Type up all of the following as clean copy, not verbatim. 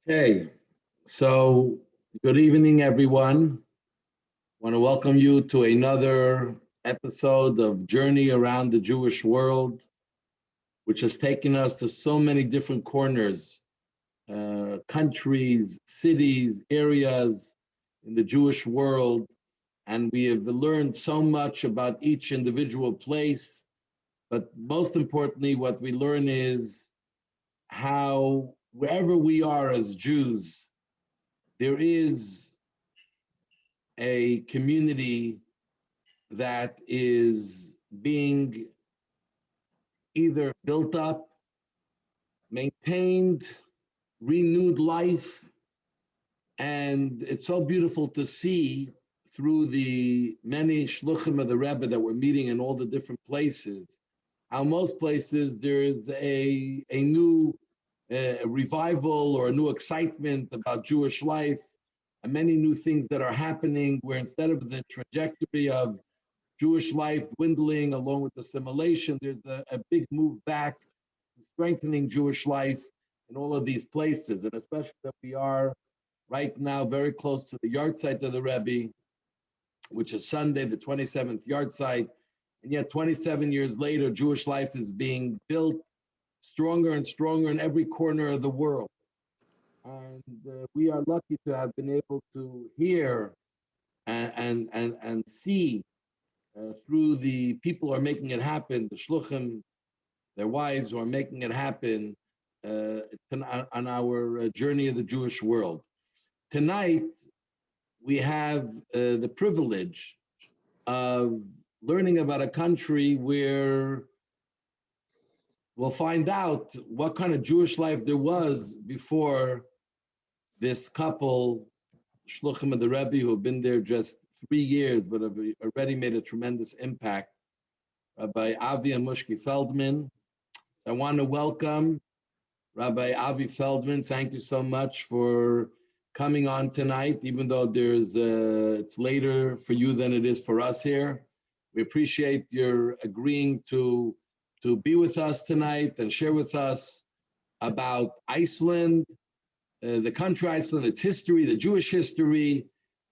Okay, so good evening, everyone. Want to welcome you to another episode of Journey Around the Jewish World, which has taken us to so many different corners, countries, cities, areas in the Jewish world. And we have learned so much about each individual place. But most importantly, what we learn is how wherever we are as Jews, there is a community that is being either built up, maintained, renewed life. And it's so beautiful to see through the many shluchim of the Rebbe that we're meeting in all the different places, how most places there is a new revival or a new excitement about Jewish life, and many new things that are happening where instead of the trajectory of Jewish life dwindling along with assimilation, there's a big move back to strengthening Jewish life in all of these places. And especially that we are right now very close to the yard site of the Rebbe, which is Sunday, the 27th yard site. And yet 27 years later, Jewish life is being built stronger and stronger in every corner of the world. And we are lucky to have been able to hear and see through the people who are making it happen, the shluchim, their wives who are making it happen on our journey of the Jewish world. Tonight, we have the privilege of learning about a country where we'll find out what kind of Jewish life there was before this couple, shluchim of the Rebbe, who have been there just 3 years, but have already made a tremendous impact, Rabbi Avi and Mushki Feldman. So I want to welcome Rabbi Avi Feldman. Thank you so much for coming on tonight, even though it's later for you than it is for us here. We appreciate your agreeing to be with us tonight and share with us about Iceland, the country Iceland, its history, the Jewish history,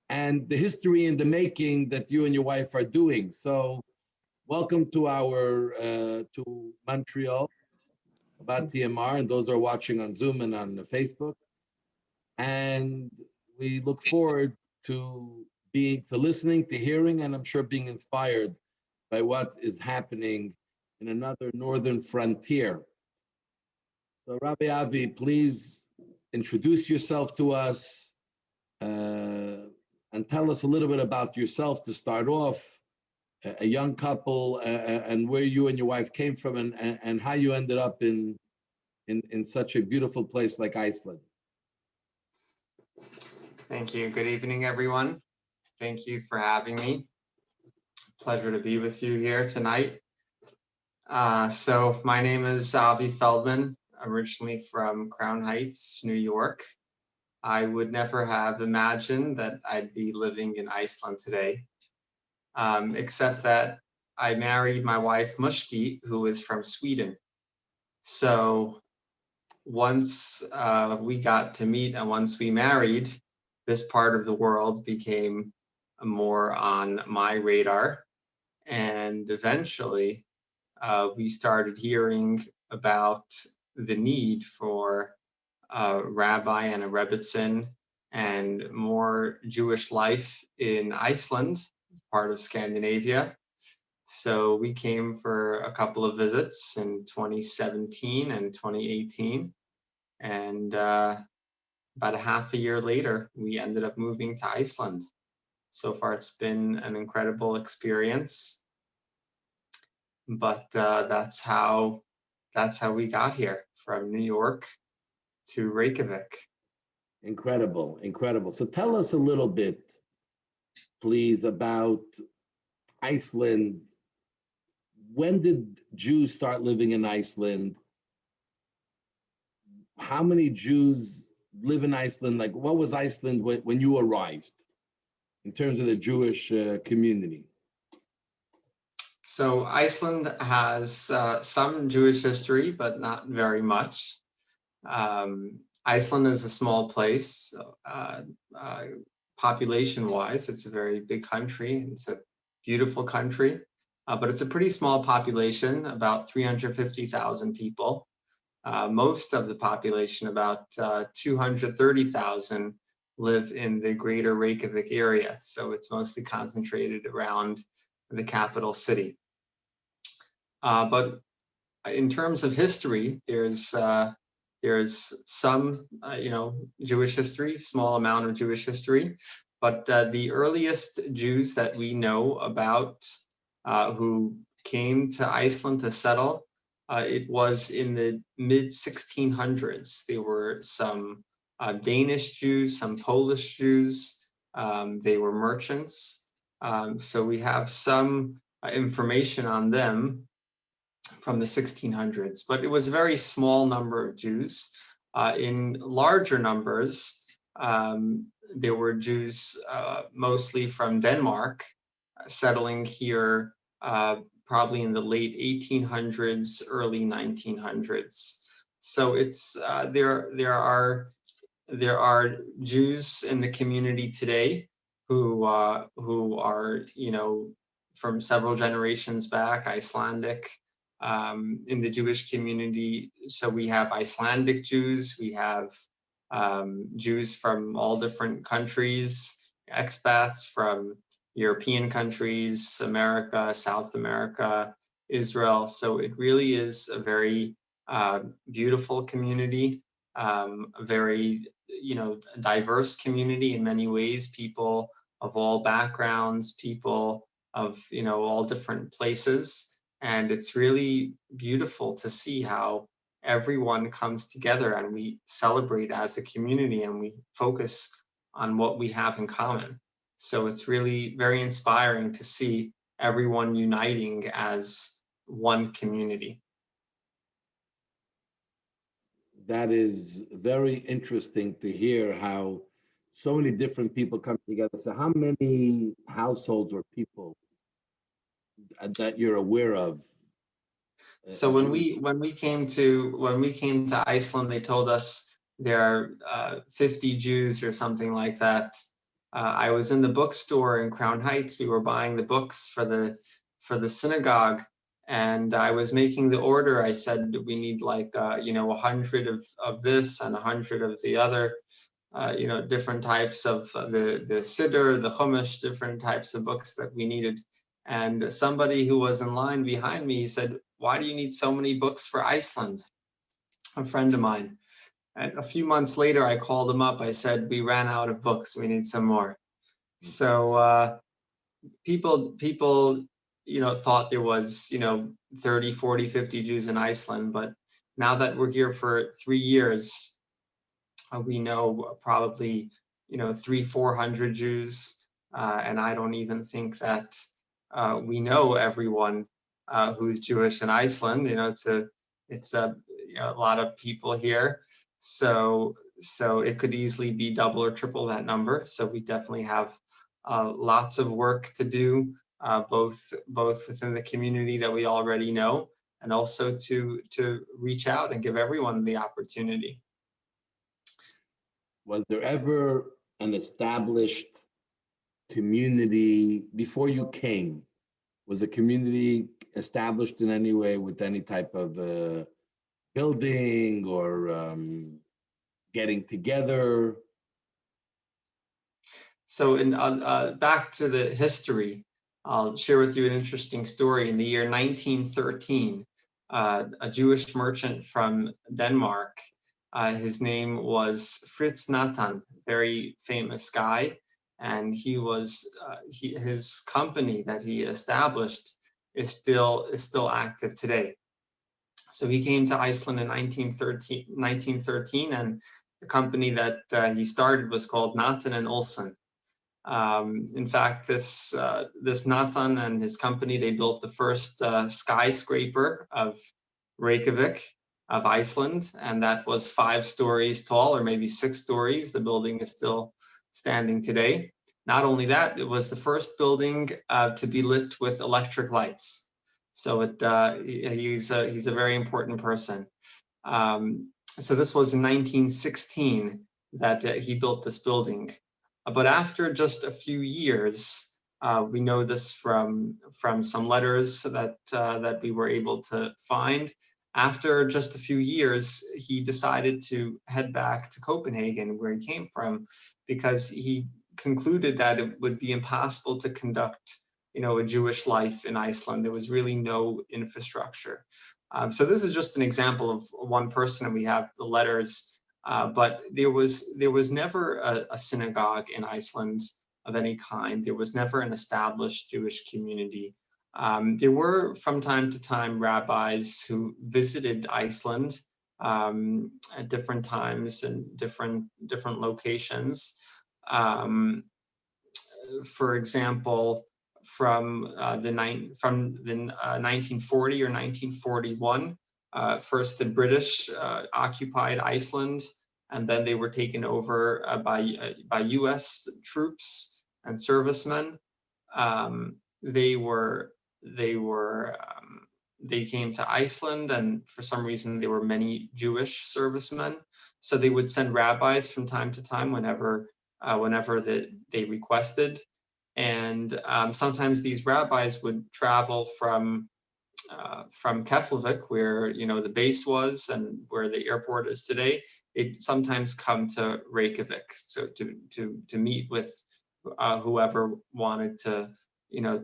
and the history in the making that you and your wife are doing. So welcome to to Montreal, about TMR, and those are watching on Zoom and on Facebook. And we look forward to listening, to hearing, and I'm sure being inspired by what is happening in another northern frontier. So Rabbi Avi, please introduce yourself to us and tell us a little bit about yourself to start off, a young couple, and where you and your wife came from, and how you ended up in such a beautiful place like Iceland. Thank you. Good evening, everyone. Thank you for having me. Pleasure to be with you here tonight. So my name is Avi Feldman, originally from Crown Heights, New York. I would never have imagined that I'd be living in Iceland today, except that I married my wife, Mushki, who is from Sweden. So once we got to meet and once we married, this part of the world became more on my radar. And eventually, we started hearing about the need for a rabbi and a rebbitzin and more Jewish life in Iceland, part of Scandinavia. So we came for a couple of visits in 2017 and 2018. And about a half a year later, we ended up moving to Iceland. So far, it's been an incredible experience. But that's how we got here, from New York to Reykjavik. Incredible, incredible. So tell us a little bit, please, about Iceland. When did Jews start living in Iceland? How many Jews live in Iceland? Like, what was Iceland when you arrived in terms of the Jewish community? So Iceland has some Jewish history, but not very much. Iceland is a small place, population-wise. It's a very big country. It's a beautiful country, but it's a pretty small population, about 350,000 people. Most of the population, about 230,000, live in the greater Reykjavik area. So it's mostly concentrated around the capital city. But in terms of history, there's some, Jewish history, small amount of Jewish history, but the earliest Jews that we know about who came to Iceland to settle, it was in the mid 1600s. There were some Danish Jews, some Polish Jews. They were merchants. So we have some information on them from the 1600s, but it was a very small number of Jews. In larger numbers, there were Jews mostly from Denmark settling here probably in the late 1800s, early 1900s. So it's there are Jews in the community today who are from several generations back, Icelandic. In the Jewish community, so we have Icelandic Jews, we have Jews from all different countries, expats from European countries, America, South America, Israel. So it really is a very beautiful community, a very diverse community in many ways. People of all backgrounds, people of all different places. And it's really beautiful to see how everyone comes together and we celebrate as a community and we focus on what we have in common. So it's really very inspiring to see everyone uniting as one community. That is very interesting to hear how so many different people come together. So how many households or people that you're aware of? So when we came to Iceland, they told us there are 50 Jews or something like that. I was in the bookstore in Crown Heights. We were buying the books for the synagogue, and I was making the order. I said we need like 100 of this and 100 of the other. Different types of the Siddur, the Chumash, different types of books that we needed. And somebody who was in line behind me, he said, "Why do you need so many books for Iceland?" A friend of mine. And a few months later, I called him up. I said, "We ran out of books. We need some more." So people thought there was 30, 40, 50 Jews in Iceland. But now that we're here for 3 years, we know probably 300-400 Jews, and I don't even think that we know everyone who's Jewish in Iceland. It's a lot of people here, so it could easily be double or triple that number. So we definitely have lots of work to do, both within the community that we already know, and also to reach out and give everyone the opportunity. Was there ever an established community before you came? Was the community established in any way with any type of building or getting together? So in back to the history, I'll share with you an interesting story. In the year 1913, a Jewish merchant from Denmark, his name was Fritz Nathan, very famous guy, and he was his company that he established is still active today. So he came to Iceland in 1913, and the company that he started was called Nathan and Olsen. In fact, this Nathan and his company, they built the first skyscraper of Reykjavik, of Iceland, and that was 5 stories tall, or maybe 6 stories. The building is still standing today. Not only that, it was the first building to be lit with electric lights. So he's a very important person. So this was in 1916 that he built this building. But after just a few years, we know this from some letters that we were able to find. After just a few years, he decided to head back to Copenhagen, where he came from, because he concluded that it would be impossible to conduct, a Jewish life in Iceland. There was really no infrastructure. So this is just an example of one person, and we have the letters. But there was never a synagogue in Iceland of any kind. There was never an established Jewish community. There were from time to time rabbis who visited Iceland at different times and different locations. For example, from the 1940 or 1941, first the British occupied Iceland, and then they were taken over by U.S. troops and servicemen. They came to Iceland, and for some reason there were many Jewish servicemen. So they would send rabbis from time to time whenever they requested. And sometimes these rabbis would travel from Keflavik, where the base was and where the airport is today. They'd sometimes come to Reykjavik, so to meet with whoever wanted to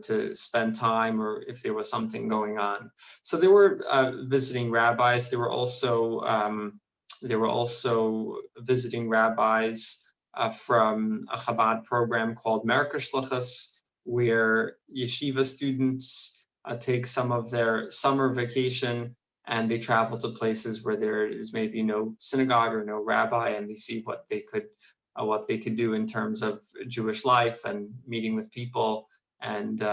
to spend time, or if there was something going on. So there were visiting rabbis. There were also visiting rabbis from a Chabad program called Merkashlichas, where yeshiva students take some of their summer vacation and they travel to places where there is maybe no synagogue or no rabbi, and they see what they could do in terms of Jewish life and meeting with people and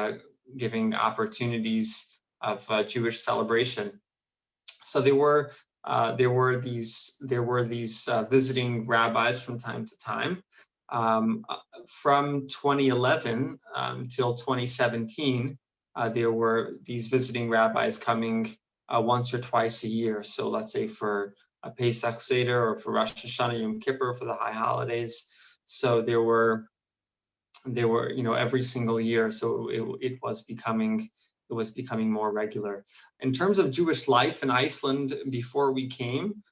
giving opportunities of Jewish celebration. So there were these visiting rabbis from time to time. From 2011 till 2017, there were these visiting rabbis coming once or twice a year. So let's say for a Pesach Seder or for Rosh Hashanah, Yom Kippur, for the high holidays. So there were every single year. So it was becoming more regular. In terms of Jewish life in Iceland before we came,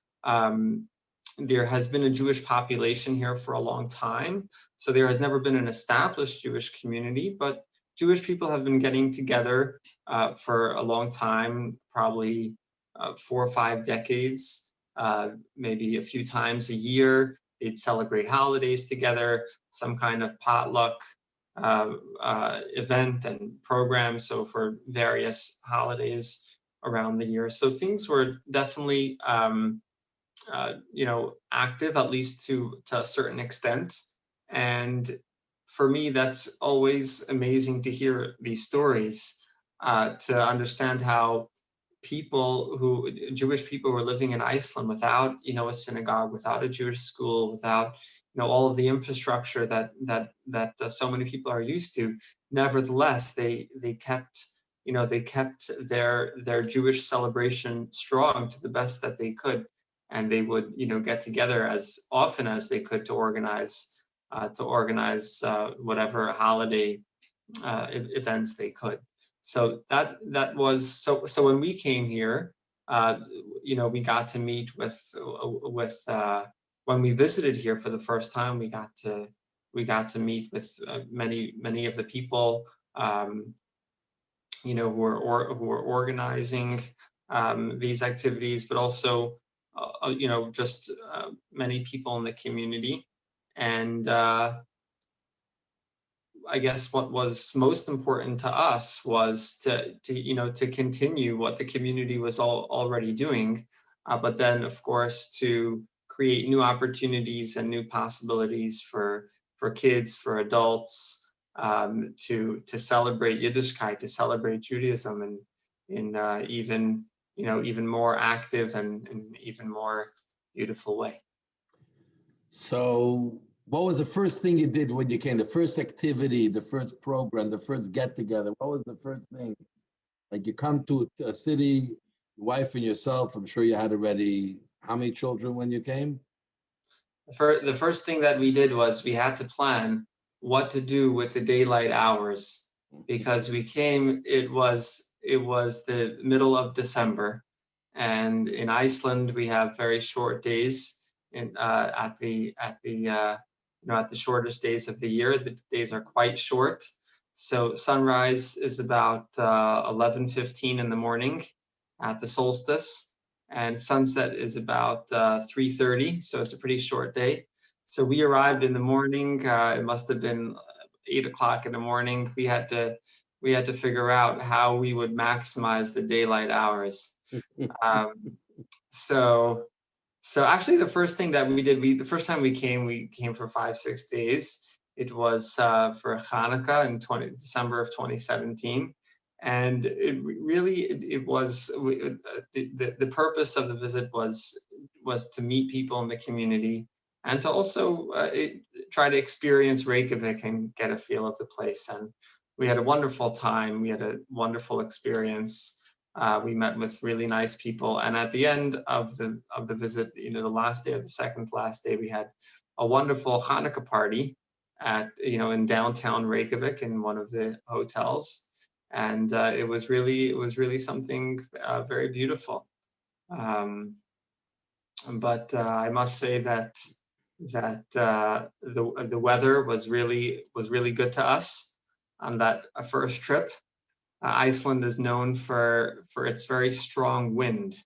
there has been a Jewish population here for a long time. So there has never been an established Jewish community, but Jewish people have been getting together for a long time, probably 4 or 5 decades, maybe a few times a year. They'd celebrate holidays together, some kind of potluck event and program. So for various holidays around the year. So things were definitely, active, at least to a certain extent. And for me, that's always amazing to hear these stories, to understand how Jewish people were living in Iceland without, a synagogue, without a Jewish school, without, all of the infrastructure that so many people are used to. Nevertheless, they kept, their Jewish celebration strong to the best that they could, and they would, get together as often as they could to organize whatever holiday events they could. So that was so when we came here, we got to meet with when we visited here for the first time, we got to meet with many of the people who were organizing these activities, but also just many people in the community. And I guess what was most important to us was to continue what the community was already doing, but then of course to create new opportunities and new possibilities for kids, for adults, to celebrate Yiddishkeit, to celebrate Judaism, and in even more active and even more beautiful way. So what was the first thing you did when you came? The first activity, the first program, the first get together? What was the first thing? Like, you come to a city, your wife and yourself, I'm sure you had already how many children when you came? The first thing that we did was we had to plan what to do with the daylight hours, because we came, it was the middle of December, and in Iceland we have very short days at the shortest days of the year. The days are quite short. So sunrise is about 11:15 in the morning at the solstice, and sunset is about 3:30. So it's a pretty short day. So we arrived in the morning. It must have been 8 o'clock in the morning. We had to figure out how we would maximize the daylight hours. Um, so so actually, the first thing that we did, the first time we came for 5-6 days. It was for Hanukkah in December of 2017, and it was the purpose of the visit was to meet people in the community and to also try to experience Reykjavik and get a feel of the place. And we had a wonderful time. We had a wonderful experience. We met with really nice people, and at the end of the visit, the last day of the second to last day, we had a wonderful Hanukkah party in downtown Reykjavik in one of the hotels, and it was really something very beautiful. But I must say that the weather was really good to us on that first trip. Iceland is known for its very strong wind.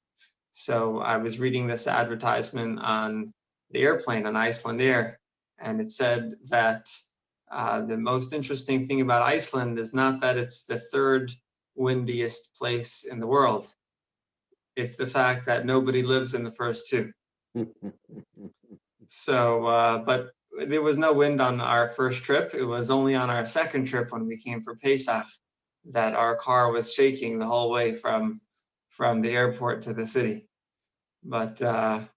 So I was reading this advertisement on the airplane on Iceland Air, and it said that the most interesting thing about Iceland is not that it's the third windiest place in the world. It's the fact that nobody lives in the first two. So, but there was no wind on our first trip. It was only on our second trip when we came for Pesach that our car was shaking the whole way from the airport to the city. But that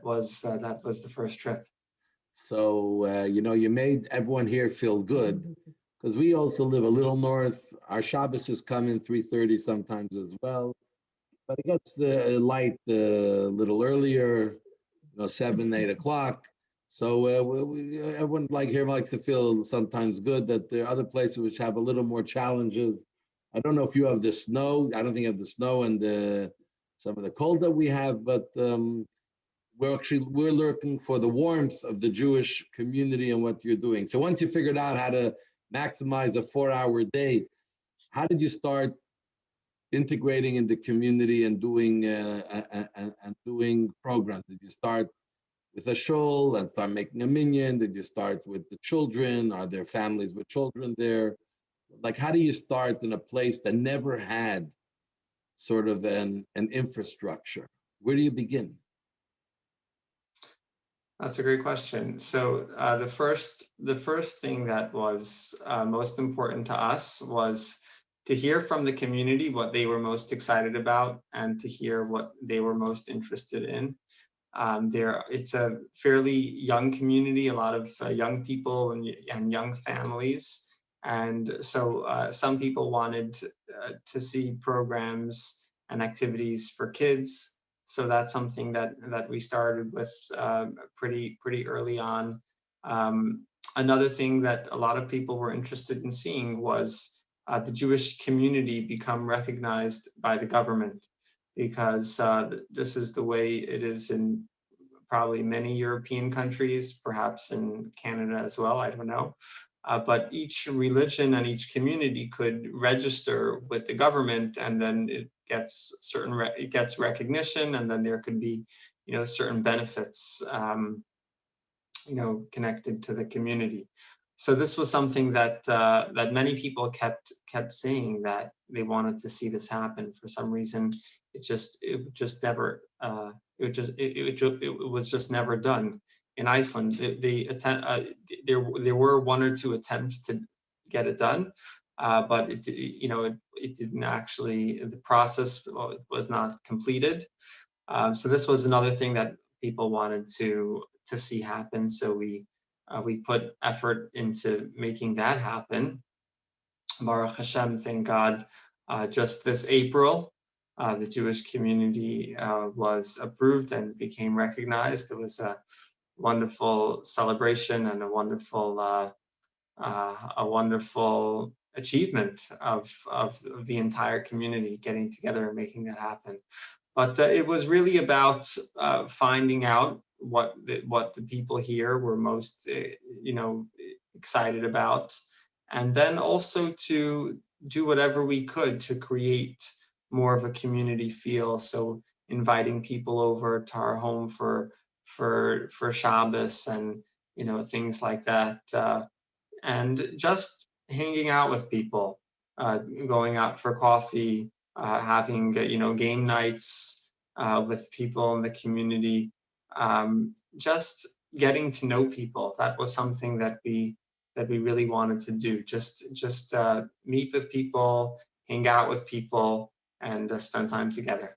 was the first trip. So, you made everyone here feel good, because we also live a little north. Our Shabbos is coming 3:30 sometimes as well, but it gets the light a little earlier, 7, 8 o'clock. So everyone here likes to feel sometimes good that there are other places which have a little more challenges. I don't know if you have the snow. I don't think you have the snow and some of the cold that we have, but we're looking for the warmth of the Jewish community and what you're doing. So once you figured out how to maximize a 4-hour day, how did you start integrating in the community and doing programs? Did you start with a shul and start making a minyan? Did you start with the children? Are there families with children there? Like, how do you start in a place that never had sort of an infrastructure? Where do you begin? That's a great question. So the first thing that was most important to us was to hear from the community what they were most excited about and to hear what they were most interested in. It's a fairly young community, a lot of young people and young families. And so some people wanted to see programs and activities for kids. So that's something that we started with pretty early on. Another thing that a lot of people were interested in seeing was the Jewish community become recognized by the government, because this is the way it is in probably many European countries, perhaps in Canada as well, I don't know. But each religion and each community could register with the government, and then it gets recognition, and then there could be, certain benefits, connected to the community. So this was something that that many people kept saying that they wanted to see this happen. For some reason, it was just never done in Iceland. There were 1 or 2 attempts to get it done, but it didn't actually. The process was not completed. So this was another thing that people wanted to see happen. So we put effort into making that happen. Baruch Hashem, thank God, just this April, the Jewish community was approved and became recognized. It was a wonderful celebration and a wonderful achievement of the entire community getting together and making that happen. But it was really about finding out what the people here were most, excited about, and then also to do whatever we could to create more of a community feel. So inviting people over to our home for Shabbos and things like that, and just hanging out with people, going out for coffee, having game nights with people in the community, just getting to know people. That was something that we really wanted to do. Just meet with people, hang out with people, and spend time together.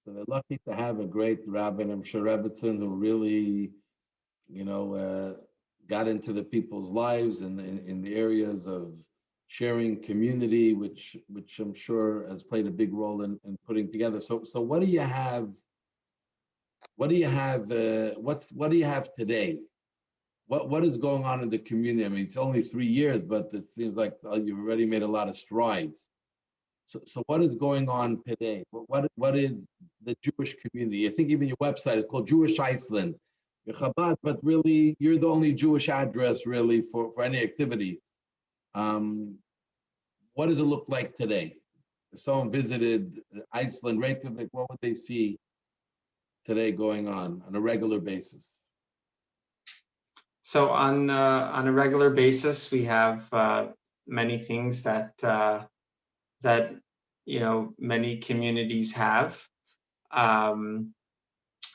So they're lucky to have a great rabbi, I'm sure Rebbitzin, who really, got into the people's lives and in the areas of sharing community, which I'm sure has played a big role in putting together. So what do you have? What do you have? What do you have today? What is going on in the community? I mean, it's only 3 years, but it seems like you've already made a lot of strides. So what is going on today? What is the Jewish community? I think even your website is called Jewish Iceland. You're Chabad, but really you're the only Jewish address really for any activity. What does it look like today? If someone visited Iceland, Reykjavik, what would they see today going on a regular basis? So on a regular basis, we have many things that many communities have.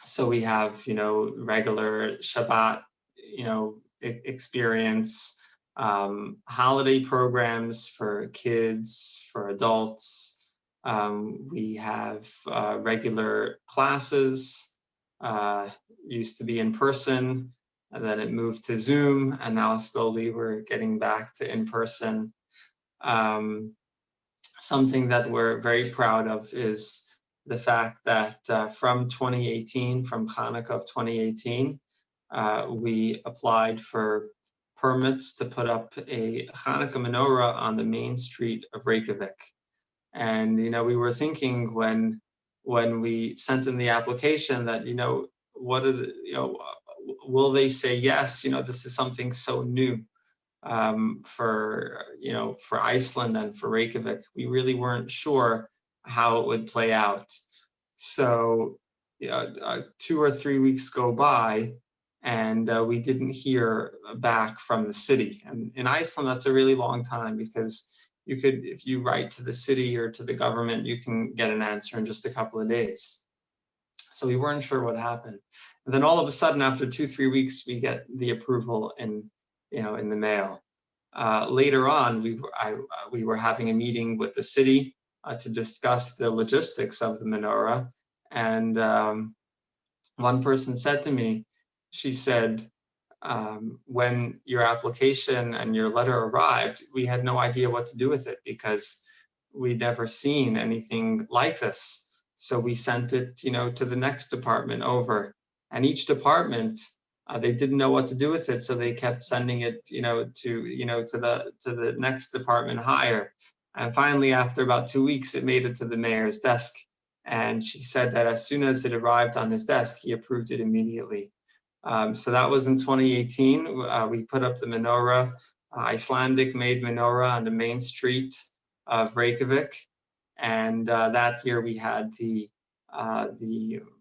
So we have regular Shabbat experience, holiday programs for kids, for adults. We have regular classes, used to be in person, and then it moved to Zoom, and now slowly we're getting back to in person. Something that we're very proud of is the fact that from 2018, from Hanukkah of 2018, we applied for permits to put up a Hanukkah menorah on the main street of Reykjavik. And we were thinking when we sent in the application that what are the will they say yes? This is something so new for Iceland and for Reykjavik. We really weren't sure how it would play out. So 2 or 3 weeks go by, and we didn't hear back from the city. And in Iceland, that's a really long time, because if you write to the city or to the government, you can get an answer in just a couple of days. So we weren't sure what happened. And then all of a sudden, after 2-3 weeks, we get the approval in the mail. Later on, we were having a meeting with the city to discuss the logistics of the menorah. And one person said to me, she said, when your application and your letter arrived, we had no idea what to do with it, because we'd never seen anything like this. So we sent it, to the next department over, and each department, they didn't know what to do with it, so they kept sending it, to the next department higher. And finally, after about 2 weeks, it made it to the mayor's desk, and she said that as soon as it arrived on his desk, he approved it immediately. So that was in 2018. We put up the menorah, Icelandic-made menorah on the main street of Reykjavik. And that year we had the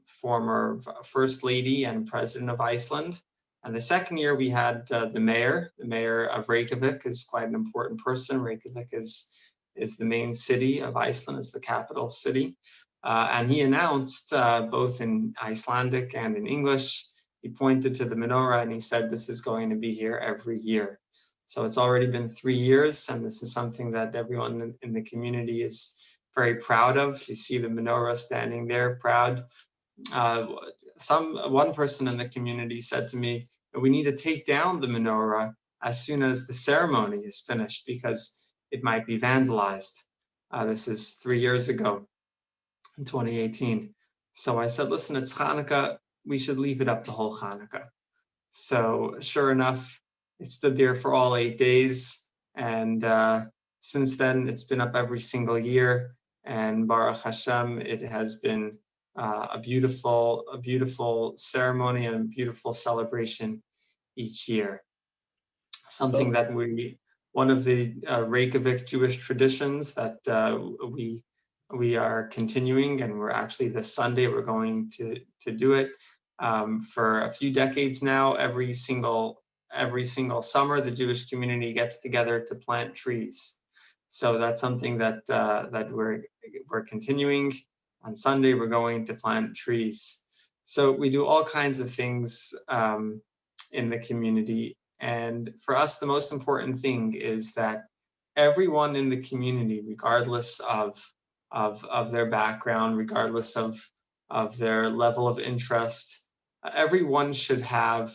former First Lady and President of Iceland. And the second year we had the mayor. The mayor of Reykjavik is quite an important person. Reykjavik is the main city of Iceland, it's the capital city. And he announced both in Icelandic and in English, he pointed to the menorah and he said, this is going to be here every year. So it's already been 3 years, and this is something that everyone in the community is very proud of. You see the menorah standing there, proud. One person in the community said to me, we need to take down the menorah as soon as the ceremony is finished, because it might be vandalized. This is 3 years ago, in 2018. So I said, listen, it's Hanukkah. We should leave it up the whole Hanukkah. So sure enough, it stood there for all 8 days. And since then, it's been up every single year. And Baruch Hashem, it has been a beautiful ceremony and a beautiful celebration each year. Something that one of the Reykjavik Jewish traditions that we are continuing, and we're actually this Sunday we're going to do it for a few decades now. Every single summer, the Jewish community gets together to plant trees. So that's something that that we're continuing. On Sunday, we're going to plant trees. So we do all kinds of things in the community. And for us, the most important thing is that everyone in the community, regardless of their background, regardless of their level of interest, everyone should have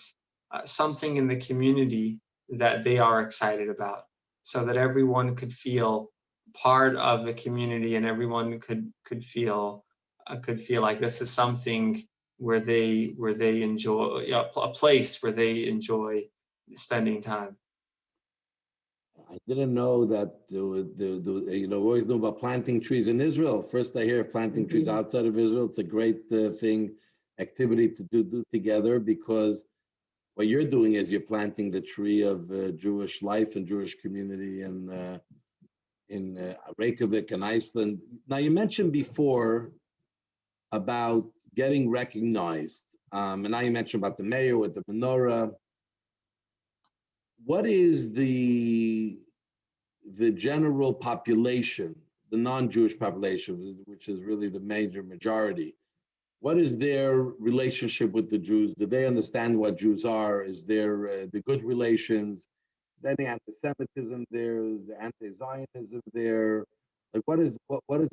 something in the community that they are excited about, so that everyone could feel part of the community and everyone could feel like this is something where they enjoy, a place where they enjoy spending time. I didn't know that we always know about planting trees in Israel. First I hear planting trees outside of Israel. It's a great activity to do together, because what you're doing is you're planting the tree of Jewish life and Jewish community in Reykjavik and Iceland. Now, you mentioned before about getting recognized, and now you mentioned about the mayor with the menorah. What is the general population, the non-Jewish population, which is really the majority? What is their relationship with the Jews? Do they understand what Jews are? Is there the good relations? Is there any anti-Semitism there? Is there anti-Zionism there? Like, what is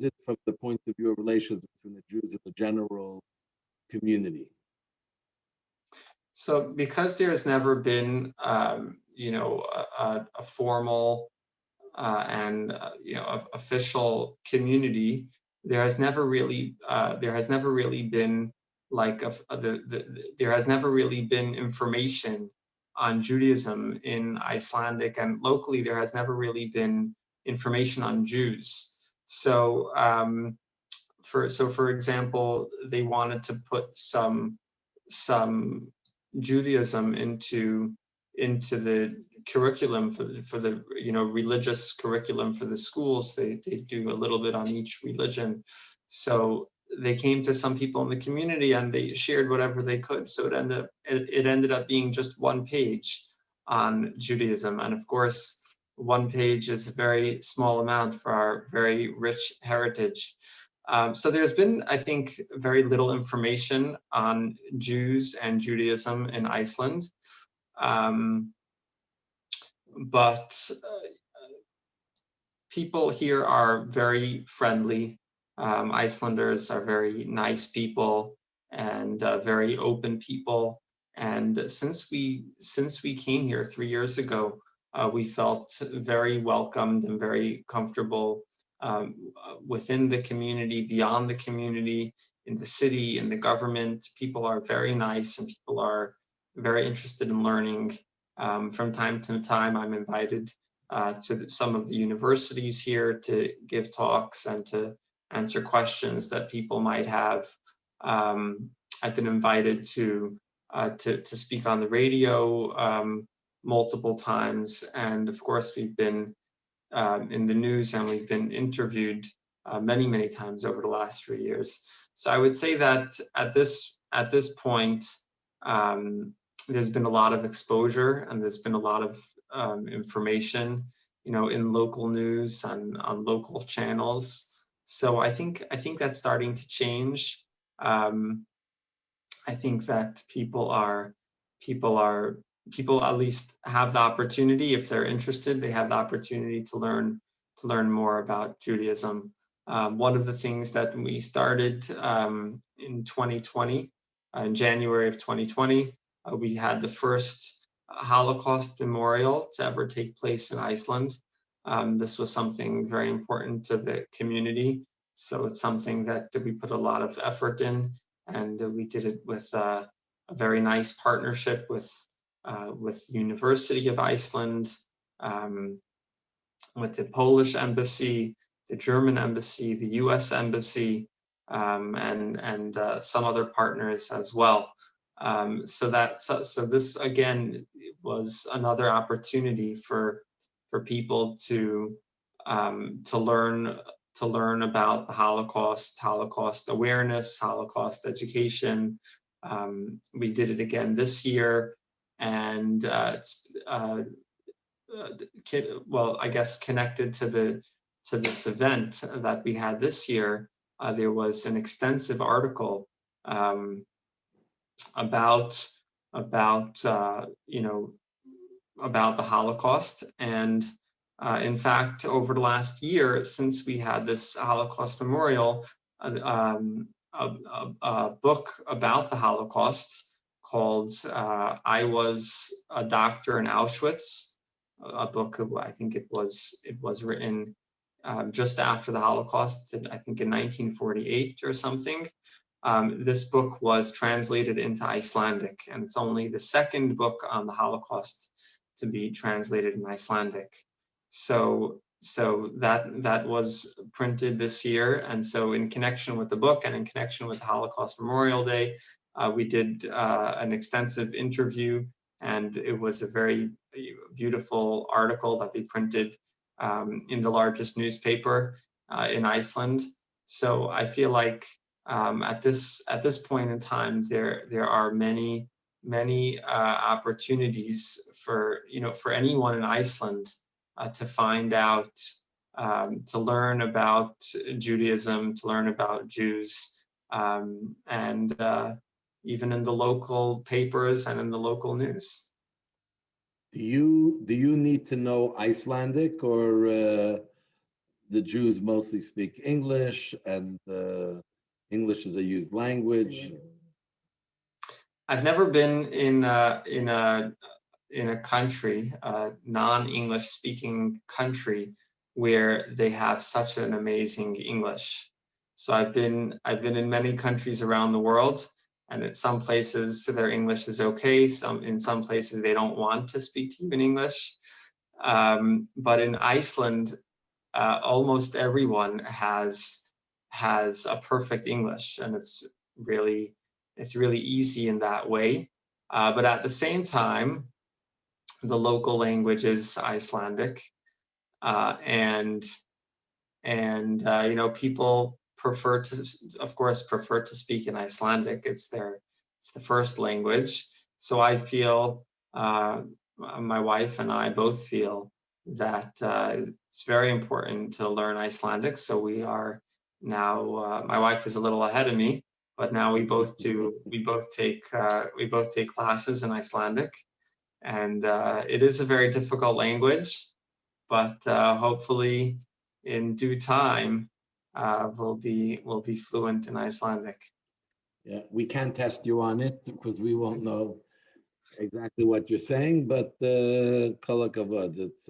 it from the point of view of relations between the Jews and the general community? So, because there has never been, a formal and official community, there has never really been like there has never really been information on Judaism in Icelandic, and locally there has never really been information on Jews. So for example, they wanted to put some Judaism into the curriculum for the religious curriculum for the schools. They do a little bit on each religion. So they came to some people in the community and they shared whatever they could. So it ended up being just one page on Judaism. And of course, one page is a very small amount for our very rich heritage. So there's been, I think, very little information on Jews and Judaism in Iceland. But people here are very friendly. Icelanders are very nice people and very open people. And since we came here 3 years ago, we felt very welcomed and very comfortable within the community, beyond the community, in the city, in the government. People are very nice and people are very interested in learning. From time to time, I'm invited to some of the universities here to give talks and to answer questions that people might have. I've been invited to speak on the radio multiple times, and of course we've been in the news and we've been interviewed many times over the last 3 years. So I would say that at this point, there's been a lot of exposure and there's been a lot of information, in local news and on local channels. So I think that's starting to change. I think that people at least have the opportunity, if they're interested, they have the opportunity to learn more about Judaism. One of the things that we started in 2020, in January of 2020, we had the first Holocaust memorial to ever take place in Iceland. This was something very important to the community. So it's something that we put a lot of effort in, and we did it with a very nice partnership with University of Iceland, with the Polish embassy, the German embassy, the U.S. embassy, and some other partners as well. So this again was another opportunity for people to learn about the Holocaust, Holocaust awareness, Holocaust education. We did it again this year, and well, I guess connected to this event that we had this year, there was an extensive article about about the Holocaust. And in fact, over the last year, since we had this Holocaust memorial, a book about the Holocaust called "I Was a Doctor in Auschwitz," a book, I think it was written just after the Holocaust, I think in 1948 or something. This book was translated into Icelandic, and it's only the second book on the Holocaust to be translated in Icelandic. So that was printed this year, and so in connection with the book and in connection with the Holocaust Memorial Day, we did an extensive interview, and it was a very beautiful article that they printed in the largest newspaper in Iceland. So I feel like at this point in time, there are many opportunities for anyone in Iceland to find out, to learn about Judaism, to learn about Jews, and even in the local papers and in the local news. Do you need to know Icelandic, or the Jews mostly speak English, and English is a used language? I've never been in a country, a non-English speaking country, where they have such an amazing English. So I've been in many countries around the world, and in some places their English is okay. In some places they don't want to speak to you in English. But in Iceland, almost everyone has a perfect English, and it's really easy in that way. But at the same time, the local language is Icelandic, and people of course prefer to speak in Icelandic. It's the first language. So I feel, my wife and I both feel that it's very important to learn Icelandic. So we are now, my wife is a little ahead of me, but now we both take classes in Icelandic, and it is a very difficult language, but hopefully in due time we'll be fluent in Icelandic. Yeah, we can't test you on it because we won't know exactly what you're saying, but kol hakavod, it's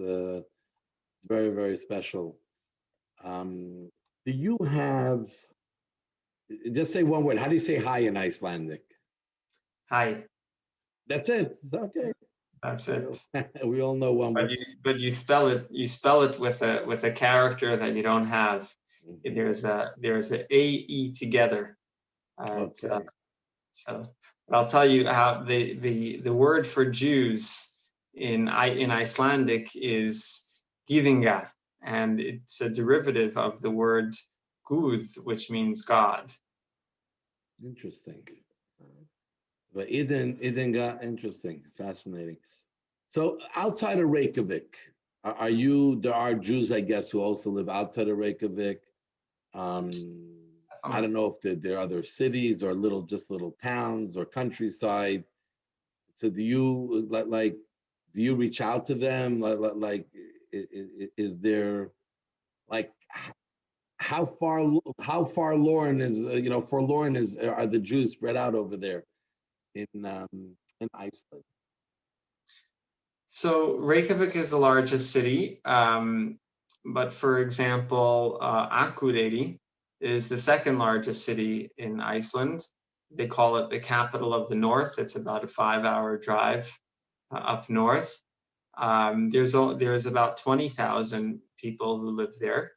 very, very special. Do you have, just say one word, how do you say hi in Icelandic? Hi. That's it. Okay. That's it. We all know one word. But you spell it with a character that you don't have. There's a AE together. Okay. So, but I'll tell you how the word for Jews in Icelandic is gyðinga, and it's a derivative of the word guð, which means God. Interesting. But Idinga, interesting, fascinating. So outside of Reykjavik, there are Jews, I guess, who also live outside of Reykjavik. I don't know if there are other cities or little towns or countryside. So do you do you reach out to them? Is there, like, how forlorn is are the Jews spread out over there in Iceland? So Reykjavik is the largest city. But for example, Akureyri is the second largest city in Iceland. They call it the capital of the north. It's about a 5-hour drive up north. There's about 20,000 people who live there.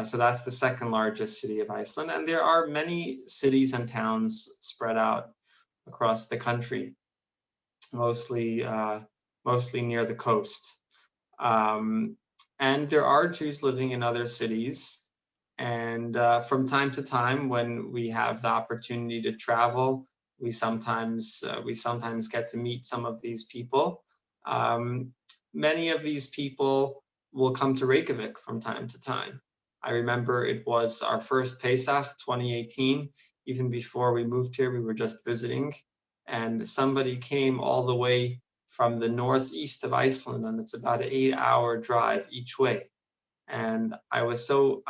So that's the second largest city of Iceland. And there are many cities and towns spread out across the country, mostly near the coast. And there are Jews living in other cities. And from time to time, when we have the opportunity to travel, we sometimes get to meet some of these people. Many of these people will come to Reykjavik from time to time. I remember it was our first Pesach 2018. Even before we moved here, we were just visiting, and somebody came all the way from the northeast of Iceland, and it's about an 8-hour drive each way. And I was so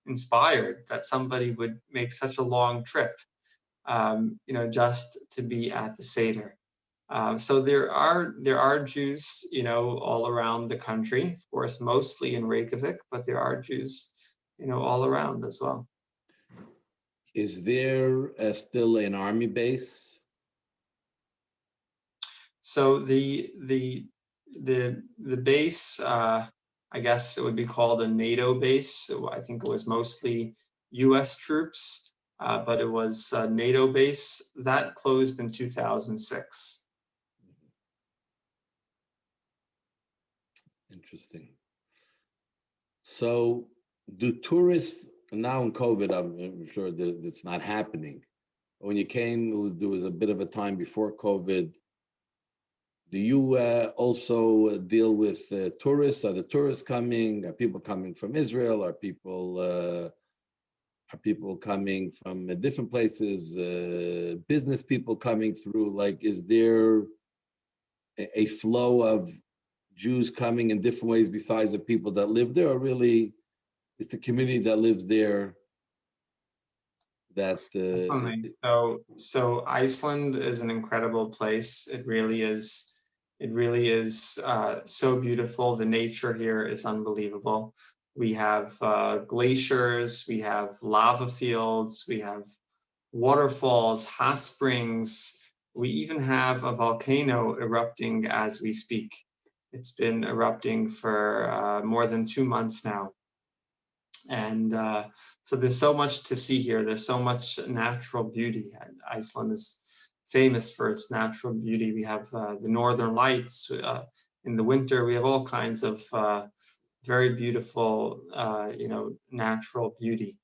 inspired that somebody would make such a long trip, just to be at the Seder. So there are Jews, all around the country, of course, mostly in Reykjavik, but there are Jews, all around as well. Is there still an army base? So the base, I guess it would be called a NATO base. So I think it was mostly U.S. troops, but it was a NATO base that closed in 2006. Interesting. So do tourists, now in COVID, I'm sure that it's not happening. When you came, there was a bit of a time before COVID. Do you also deal with tourists? Are the tourists coming? Are people coming from Israel? Are people coming from different places? Business people coming through? Like, is there a flow of Jews coming in different ways besides the people that live there, or really it's the community that lives there that so Iceland is an incredible place. It really is. It really is so beautiful. The nature here is unbelievable. We have glaciers, we have lava fields, we have waterfalls, hot springs. We even have a volcano erupting as we speak. It's been erupting for more than 2 months now. And so there's so much to see here. There's so much natural beauty. Iceland is famous for its natural beauty. We have the northern lights in the winter. We have all kinds of very beautiful, natural beauty.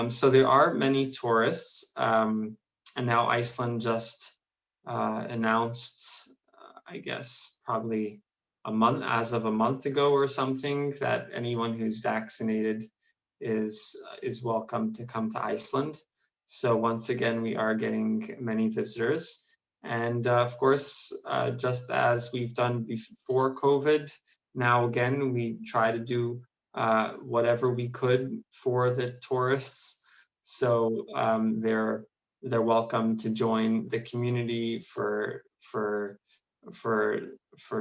So there are many tourists, and now Iceland just announced, I guess, probably as of a month ago or something, that anyone who's vaccinated is welcome to come to Iceland. So once again, we are getting many visitors. And of course, just as we've done before COVID, now again, we try to do whatever we could for the tourists. So they're welcome to join the community for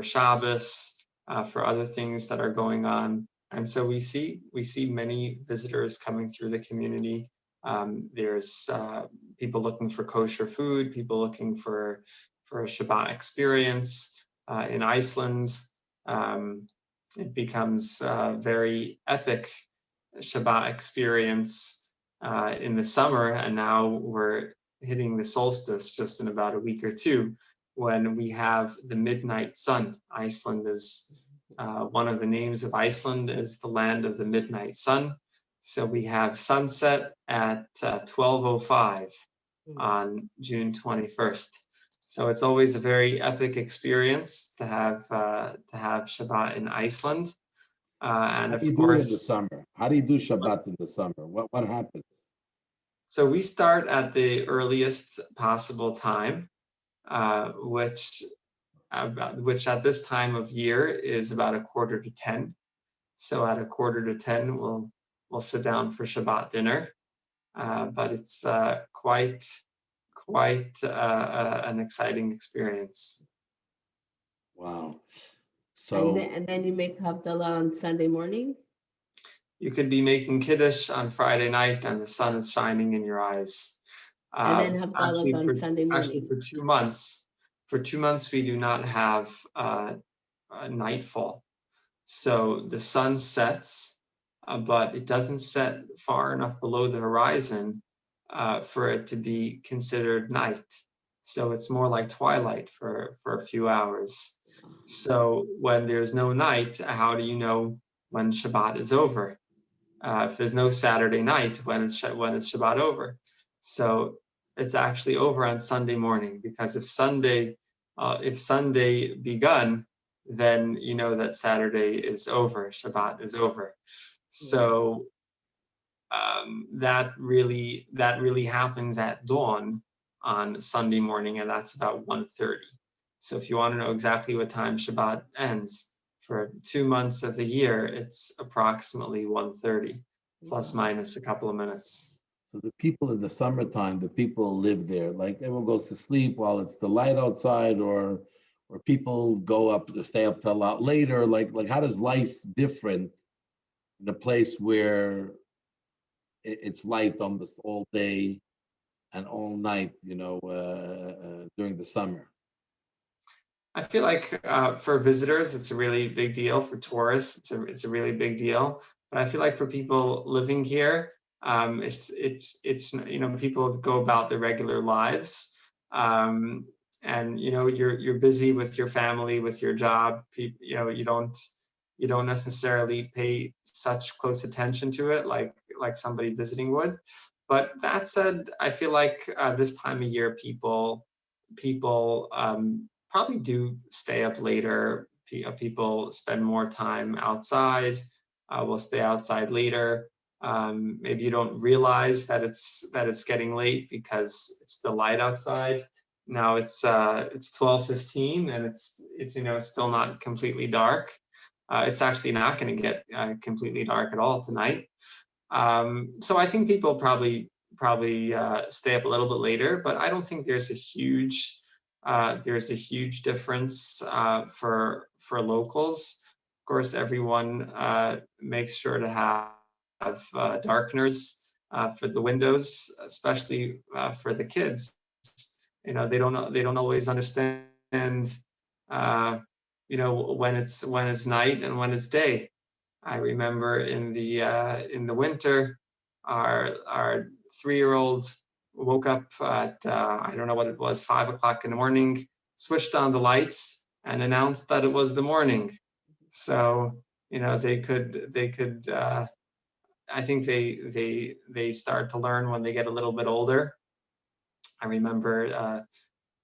Shabbos, for other things that are going on. And so we see many visitors coming through the community. There's people looking for kosher food, people looking for a Shabbat experience in Iceland. It becomes a very epic Shabbat experience in the summer, and now we're hitting the solstice just in about a week or two, when we have the midnight sun. Iceland is one of the names of Iceland is the land of the midnight sun. So we have sunset at 12:05 on June 21st. So it's always a very epic experience to have Shabbat in Iceland. And how do you do it in the summer? How do you do Shabbat in the summer? What happens? So we start at the earliest possible time, which at this time of year is about 9:45. So at 9:45, we'll sit down for Shabbat dinner. But it's quite an exciting experience. Wow. So And then you make Havdalah on Sunday morning? You could be making Kiddush on Friday night and the sun is shining in your eyes. And then Havdalah's Actually, on Sunday morning. for 2 months, we do not have a nightfall. So the sun sets, but it doesn't set far enough below the horizon for it to be considered night. So it's more like twilight for a few hours. So when there's no night, how do you know when Shabbat is over? If there's no Saturday night, when is Shabbat over? So it's actually over on Sunday morning, because if Sunday begun, then you know that Saturday is over, Shabbat is over. So that really happens at dawn on Sunday morning, and that's about 1:30. So if you want to know exactly what time Shabbat ends, for 2 months of the year, it's approximately 1:30, plus minus a couple of minutes. So the people in the summertime, the people live there, like everyone goes to sleep while it's the light outside, or people go up to stay up till a lot later. Like how does life different in a place where it's light almost all day and all night, during the summer? I feel like for visitors, it's a really big deal. For tourists, it's a really big deal. But I feel like for people living here, it's people go about their regular lives, and you're busy with your family, with your job. You don't necessarily pay such close attention to it like somebody visiting would. But that said, I feel like this time of year, people probably do stay up later. People spend more time outside. Will stay outside later. Maybe you don't realize that it's getting late because it's still light outside. Now it's 12:15 and it's still not completely dark. It's actually not going to get completely dark at all tonight. So I think people probably stay up a little bit later, but I don't think there's a huge difference for locals. Of course, everyone makes sure to have darkeners for the windows, especially for the kids. They don't always understand when it's night and when it's day. I remember in the winter, our 3-year-old woke up at I don't know what it was, 5 o'clock in the morning, switched on the lights, and announced that it was the morning. So they could. I think they start to learn when they get a little bit older. I remember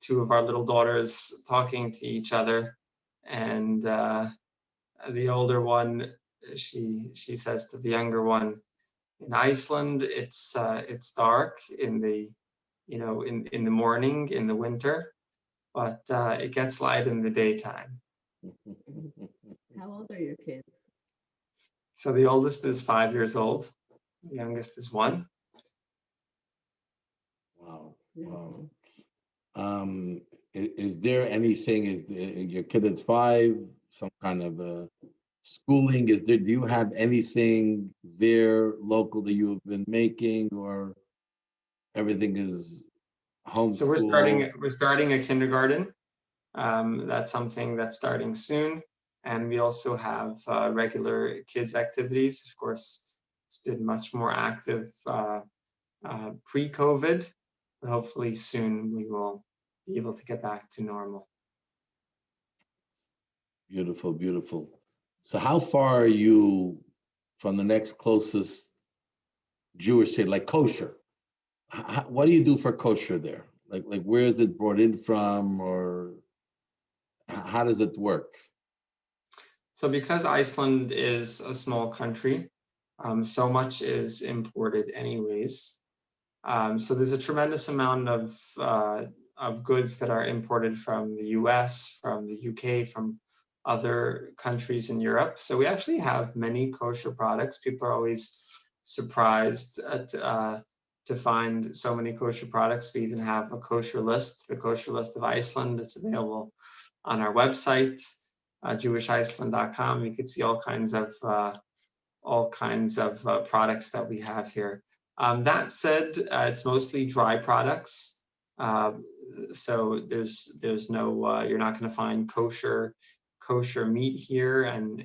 2 of our little daughters talking to each other, and the older one, she says to the younger one, in Iceland, it's dark in the in the morning in the winter, but it gets light in the daytime. How old are your kids? So the oldest is 5 years old, the youngest is 1. Wow. Is there anything? Your kid is 5? Some kind of schooling? Do you have anything there local that you have been making, or everything is homeschool? So we're starting a kindergarten. That's something that's starting soon, and we also have regular kids activities. Of course, it's been much more active pre-COVID, but hopefully soon we will be able to get back to normal. Beautiful, beautiful. So how far are you from the next closest Jewish city, like kosher? What do you do for kosher there? Like where is it brought in from, or how does it work? So because Iceland is a small country, so much is imported anyways. So there's a tremendous amount of goods that are imported from the US, from the UK, from other countries in Europe. So we actually have many kosher products. People are always surprised to find so many kosher products. We even have a kosher list, the kosher list of Iceland. It's available on our website. jewishiceland.com. You can see all kinds of products that we have here. That said, it's mostly dry products. So there's no you're not going to find kosher meat here, and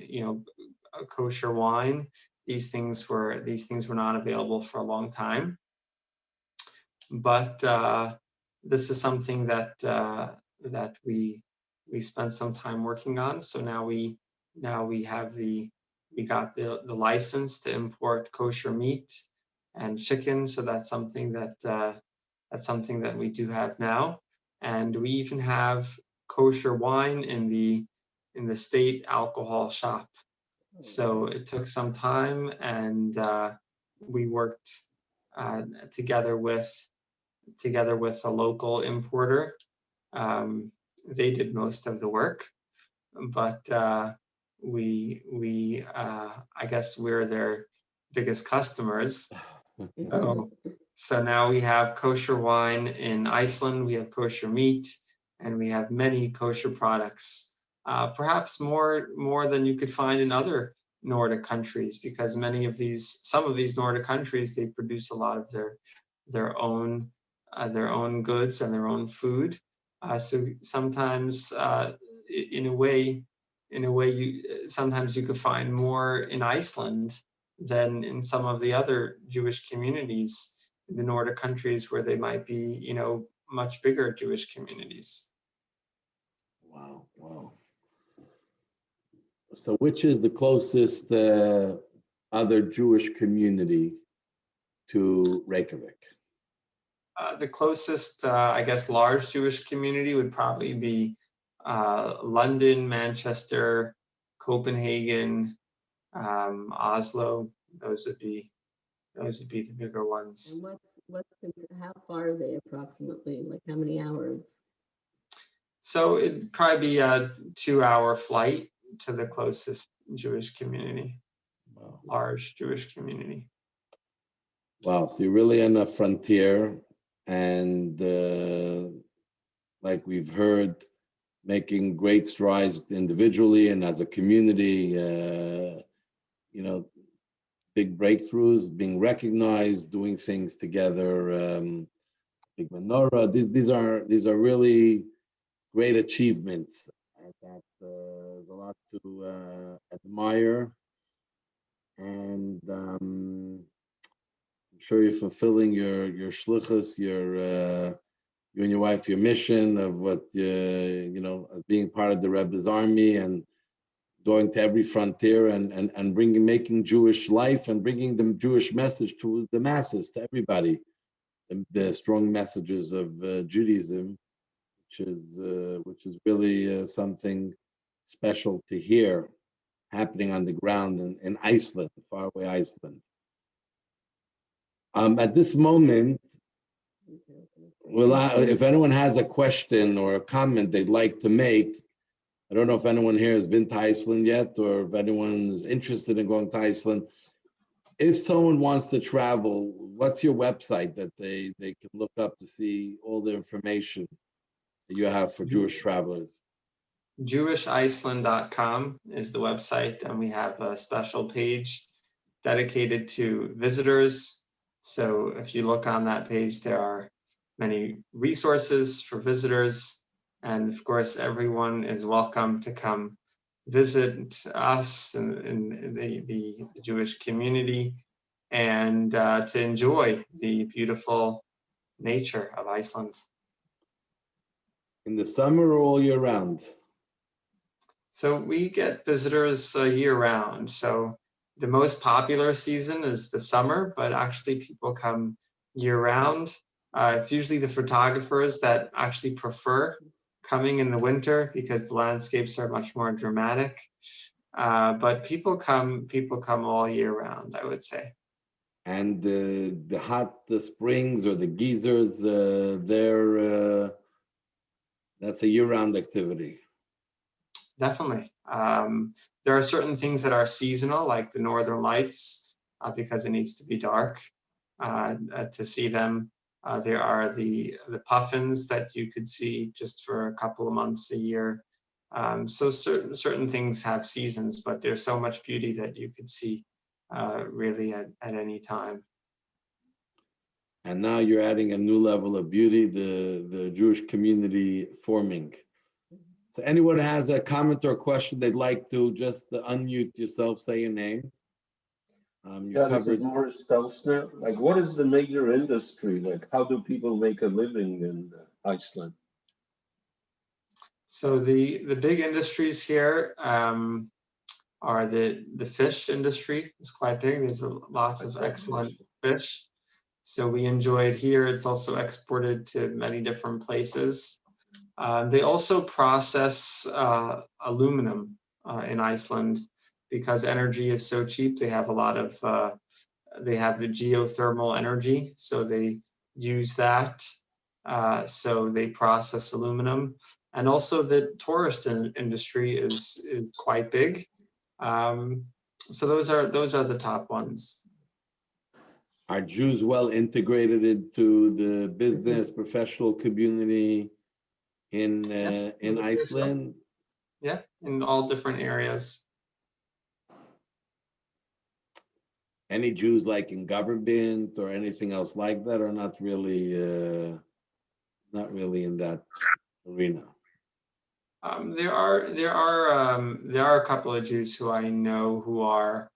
kosher wine. These things were not available for a long time. But this is something that we spent some time working on. So now we got the license to import kosher meat and chicken. So that's something that we do have now, and we even have kosher wine in the state alcohol shop. So it took some time, and we worked together with a local importer. They did most of the work, but we I guess we're their biggest customers. So now we have kosher wine in Iceland, we have kosher meat, and we have many kosher products. Perhaps more than you could find in other Nordic countries, because some of these Nordic countries, they produce a lot of their own goods and their own food. So sometimes, in a way, sometimes you could find more in Iceland than in some of the other Jewish communities in the Nordic countries, where they might be, much bigger Jewish communities. Wow, wow. So which is the closest other Jewish community to Reykjavik? The closest, I guess, large Jewish community would probably be London, Manchester, Copenhagen, Oslo. Those would be the bigger ones. And how far are they approximately? Like how many hours? So it'd probably be a 2-hour flight to the closest Jewish community. Wow. Large Jewish community. Wow, so you're really on a frontier, and like we've heard, making great strides individually and as a community, big breakthroughs, being recognized, doing things together, big menorah. These are really great achievements, and that there's a lot to admire, and I'm sure you're fulfilling your shlichus, you and your wife, your mission of what being part of the Rebbe's army and going to every frontier and making Jewish life and bringing the Jewish message to the masses, to everybody, the strong messages of Judaism, which is really something special to hear happening on the ground in Iceland, faraway Iceland. At this moment, if anyone has a question or a comment they'd like to make, I don't know if anyone here has been to Iceland yet, or if anyone is interested in going to Iceland. If someone wants to travel, what's your website that they can look up to see all the information that you have for Jewish travelers? JewishIceland.com is the website, and we have a special page dedicated to visitors. So if you look on that page, there are many resources for visitors. And of course, everyone is welcome to come visit us in the Jewish community, and to enjoy the beautiful nature of Iceland. In the summer or all year round? So we get visitors year round. So the most popular season is the summer, but actually people come year round. It's usually the photographers that actually prefer coming in the winter because the landscapes are much more dramatic. But people come all year round, I would say. And the hot springs or the geysers, that's a year-round activity. Definitely. There are certain things that are seasonal, like the Northern Lights, because it needs to be dark to see them. There are the puffins that you could see just for a couple of months a year. So certain things have seasons, but there's so much beauty that you could see really at any time. And now you're adding a new level of beauty, the Jewish community forming. So anyone has a comment or question they'd like to just unmute yourself, say your name. You Yeah, this is covered. Morris Stelzner. Like, what is the major industry? Like, how do people make a living in Iceland? So the big industries here are the fish industry. It's quite big. There's lots of excellent fish. So we enjoy it here. It's also exported to many different places. They also process aluminum in Iceland because energy is so cheap. They have a lot of, they have the geothermal energy, so they use that. So they process aluminum. And also the tourist industry is quite big. So those are the top ones. Are Jews well integrated into the business, professional community in Iceland? Yeah, in all different areas. Any Jews like in government or anything else like that, or not really in that arena? There are a couple of Jews who I know who are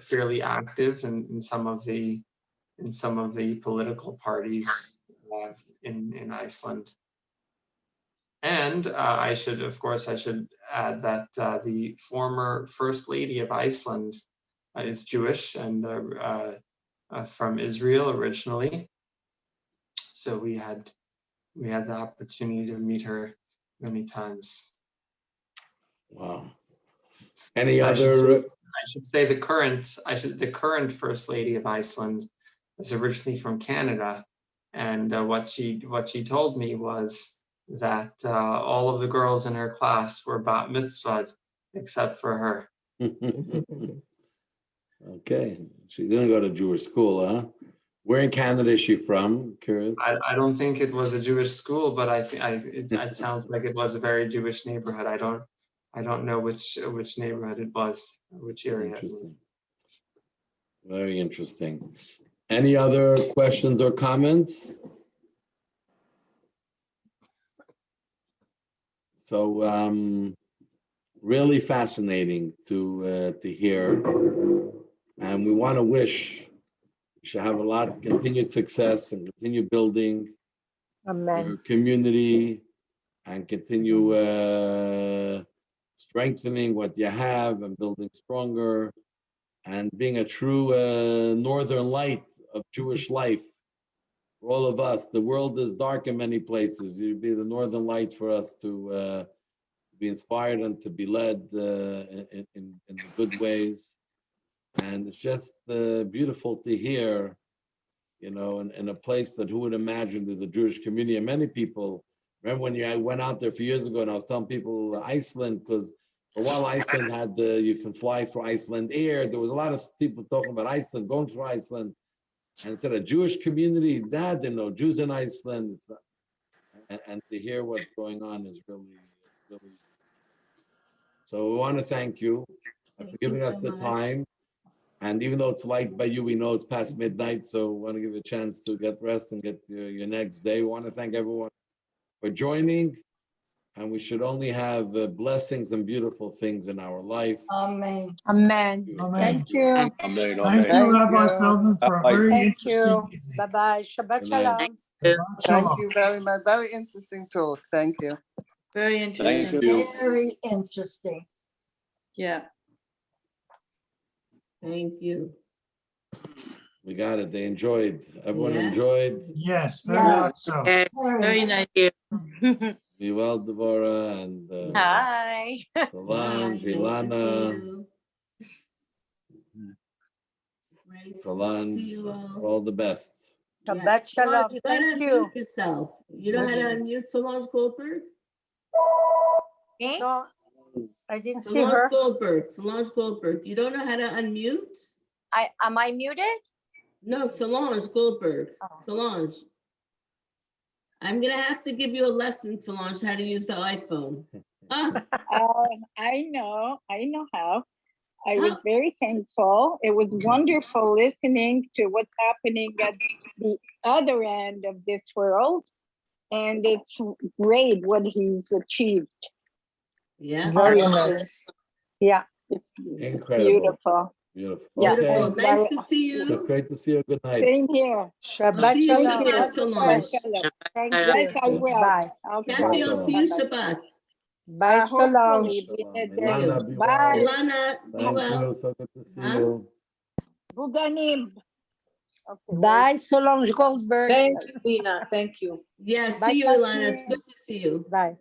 fairly active in some of the political parties in Iceland. And I should add that the former First Lady of Iceland is Jewish and from Israel originally. So we had the opportunity to meet her many times. Wow. Any other? I should say the current First Lady of Iceland is originally from Canada, and what she told me was that all of the girls in her class were bat mitzvahed except for her. Okay, she didn't go to Jewish school, huh? Where in Canada is she from? Curious. I don't think it was a Jewish school, but it sounds like it was a very Jewish neighborhood. I don't know which neighborhood it was, which area it was. Very interesting. Any other questions or comments? So really fascinating to hear, and we want to wish you should have a lot of continued success and continue building your community and continue strengthening what you have and building stronger and being a true northern light of Jewish life for all of us. The world is dark in many places. You'd be the northern light for us to be inspired and to be led in the good ways. And it's just beautiful to hear, you know, in a place that who would imagine there's a Jewish community. And many people, remember when I went out there a few years ago and I was telling people Iceland, because for a while Iceland had you can fly through Iceland Air. There was a lot of people talking about Iceland, going through Iceland. And it said a Jewish community, Dad didn't know Jews in Iceland. It's not, and to hear what's going on is really. So we want to thank you for giving us the time. And even though it's light by you, we know it's past midnight. So we want to give you a chance to get rest and get your next day. We want to thank everyone for joining. And we should only have blessings and beautiful things in our life. Amen. Amen. Thank you. Amen. Thank you, Rabbi Feldman, for a very Thank interesting you. evening. Bye-bye. Shabbat Good night. shalom. Shabbat Thank shalom. you very much. Very interesting talk. Thank you. Very interesting. Thank you. Very interesting. Yeah. Thank you. We got it. They enjoyed. Everyone Yeah. enjoyed. Yes, very Yeah. much so. Very nice. Be well, Deborah, and Hi. Solange, Ilana, Solange, all the best. Shabbat shalom. You gotta Thank you. unmute yourself. You know how to unmute Solange Goldberg? Me? No, I didn't see Solange her. Goldberg, Solange Goldberg. You don't know how to unmute? Am I muted? No, Solange Goldberg. Oh. Solange. I'm gonna have to give you a lesson, Solange, how to use the iPhone. Ah, I know how. I was very thankful. It was wonderful listening to what's happening at the other end of this world. And it's great what he's achieved. yeah. Very Honestly, nice. Yeah. it's Incredible. beautiful. Beautiful. Yeah. Okay. Beautiful. Nice to see So you. great to see you. Good night. Same here. Shabbat See you shalom. Shabbat Solange. Thank Yes, you. I will. Bye. Okay. Kathy, I'll see you Shabbat. Bye, Solange. Hopefully, be Shalom. there. Ilana, be Bye. well. Ilana, be Thank well. you. So good to see Huh? you. Buganim. Okay. Bye, Solange Goldberg. Thank you, Dina. Thank you. Yeah, Bye, see you, Ilana. It's Kathy. good to see you. Bye.